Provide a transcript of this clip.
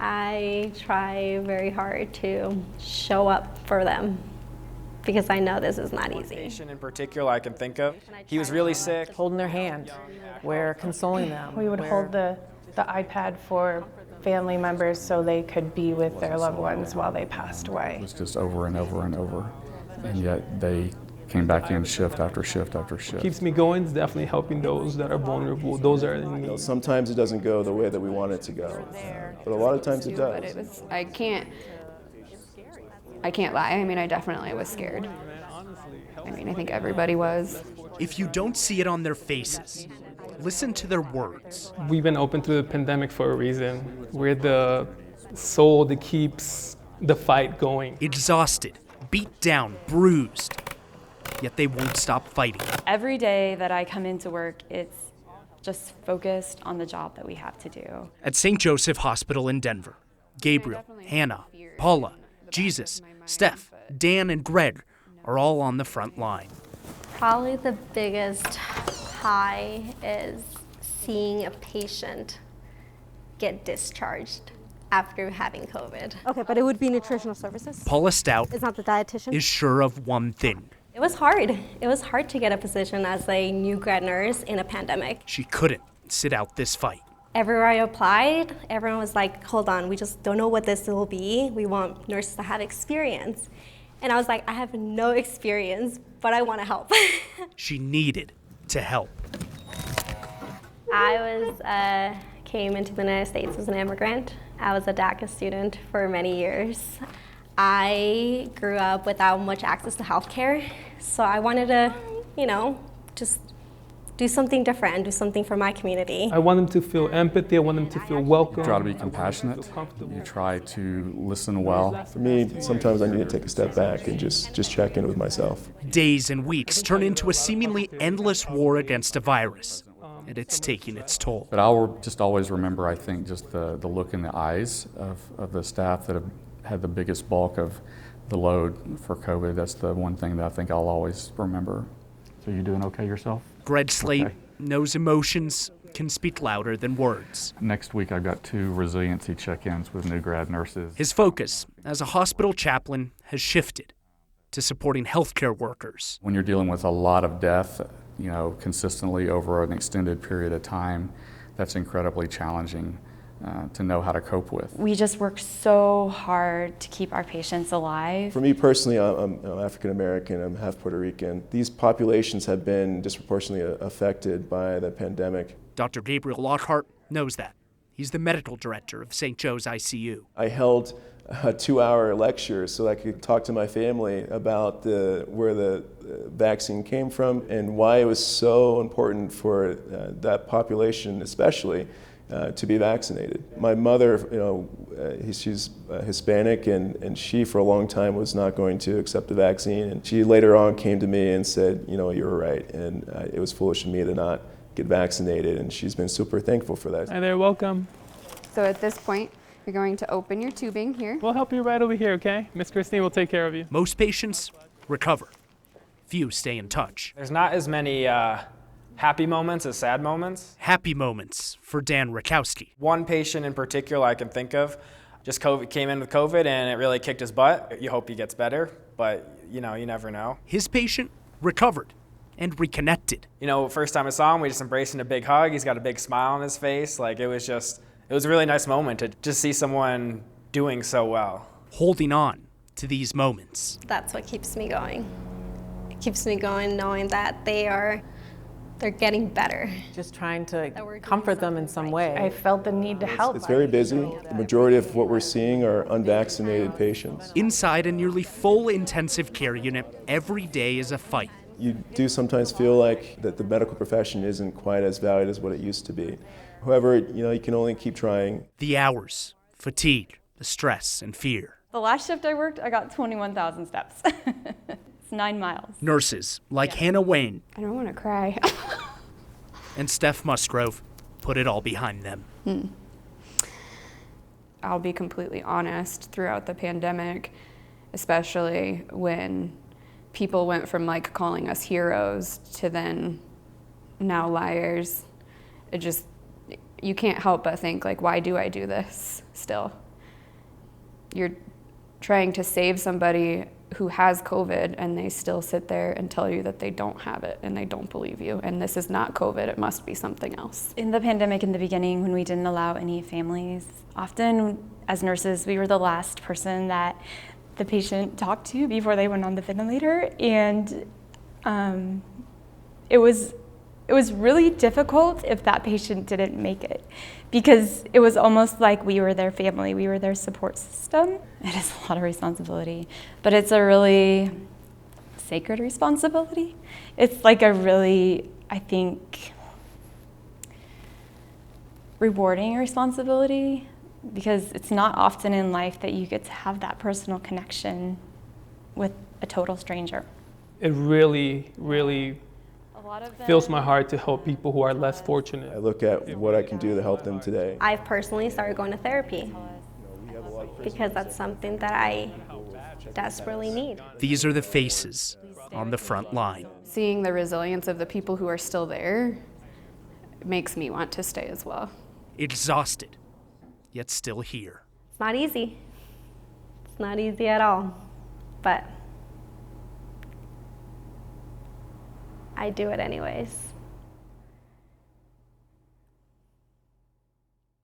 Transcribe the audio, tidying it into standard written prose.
I try very hard to show up for them because I know this is not easy. One patient in particular I can think of, he was really sick. Holding their hand, we're consoling them. We would hold the iPad for family members so they could be with their loved ones while they passed away. It was just over and over and over, and yet they came back in shift after shift after shift. Keeps me going is definitely helping those that are vulnerable, those that are in need. Sometimes it doesn't go the way that we want it to go, but a lot of times it does. But it was, I can't lie. I mean, I definitely was scared. I mean, I think everybody was. If you don't see it on their faces, listen to their words. We've been open through the pandemic for a reason. We're the soul that keeps the fight going. Exhausted, beat down, bruised, yet they won't stop fighting. Every day that I come into work, it's just focused on the job that we have to do. At St. Joseph Hospital in Denver, Gabriel, Hannah, Paula, Jesus, Steph, Dan, and Greg are all on the front line. Probably the biggest high is seeing a patient get discharged after having COVID. Okay, but it would be nutritional services? Paula Stout It's not the dietitian? is sure of one thing. It was hard. It was hard to get a position as a new grad nurse in a pandemic. She couldn't sit out this fight. Everywhere I applied, everyone was like, hold on, we just don't know what this will be. We want nurses to have experience. And I was like, I have no experience, but I want to help. She needed to help. I came into the United States as an immigrant. I was a DACA student for many years. I grew up without much access to healthcare, so I wanted to, just do something different, do something for my community. I want them to feel empathy, I want them to feel welcome. You try to be compassionate, you try to listen well. For me, sometimes I need to take a step back and just check in with myself. Days and weeks turn into a seemingly endless war against a virus, and it's taking its toll. But I'll just always remember, I think, just the look in the eyes of the staff that have had the biggest bulk of the load for COVID. That's the one thing that I think I'll always remember. So you doing okay yourself? Greg Slate Okay. knows emotions can speak louder than words. Next week I've got 2 resiliency check-ins with new grad nurses. His focus as a hospital chaplain has shifted to supporting healthcare workers. When you're dealing with a lot of death, consistently over an extended period of time, that's incredibly challenging to know how to cope with. We just work so hard to keep our patients alive. For me personally, I'm African American, I'm half Puerto Rican. These populations have been disproportionately affected by the pandemic. Dr. Gabriel Lockhart knows that. He's the medical director of St. Joe's ICU. I held a 2-hour lecture so I could talk to my family about where the vaccine came from and why it was so important for that population especially to be vaccinated. My mother, she's Hispanic, and she for a long time was not going to accept the vaccine. And she later on came to me and said, you were right, and it was foolish of me to not get vaccinated. And she's been super thankful for that. Hi there, welcome. So at this point, you're going to open your tubing here. We'll help you right over here, okay? Miss Christine will take care of you. Most patients recover. Few stay in touch. There's not as many happy moments as sad moments. Happy moments for Dan Rakowski. One patient in particular I can think of just came in with COVID and it really kicked his butt. You hope he gets better, but you never know. His patient recovered and reconnected. First time I saw him, we just embraced him in a big hug. He's got a big smile on his face. It was a really nice moment to just see someone doing so well. Holding on to these moments. That's what keeps me going. It keeps me going knowing that they're getting better. Just trying to comfort them in some way. I felt the need to help. It's very busy. The majority of what we're seeing are unvaccinated patients. Inside a nearly full intensive care unit, every day is a fight. You do sometimes feel like that the medical profession isn't quite as valued as what it used to be. However, you can only keep trying. The hours, fatigue, the stress, and fear. The last shift I worked, I got 21,000 steps. It's 9 miles. Nurses like Hannah Wayne I don't want to cry. and Steph Musgrove put it all behind them. I'll be completely honest, throughout the pandemic, especially when people went from calling us heroes to then now liars, you can't help but think why do I do this still? you're trying to save somebody who has COVID and they still sit there and tell you that they don't have it and they don't believe you. And this is not COVID, it must be something else. In the pandemic in the beginning, when we didn't allow any families, often as nurses, we were the last person that the patient talked to before they went on the ventilator. And it was really difficult if that patient didn't make it, because it was almost like we were their family, we were their support system. It is a lot of responsibility, but it's a really sacred responsibility. It's like a really, I think, rewarding responsibility, because it's not often in life that you get to have that personal connection with a total stranger. It really, really fills my heart to help people who are less fortunate. I look at what I can do to help them today. I've personally started going to therapy because that's something that I desperately need. These are the faces on the front line. Seeing the resilience of the people who are still there makes me want to stay as well. Exhausted, yet still here. It's not easy. It's not easy at all, but I do it anyways.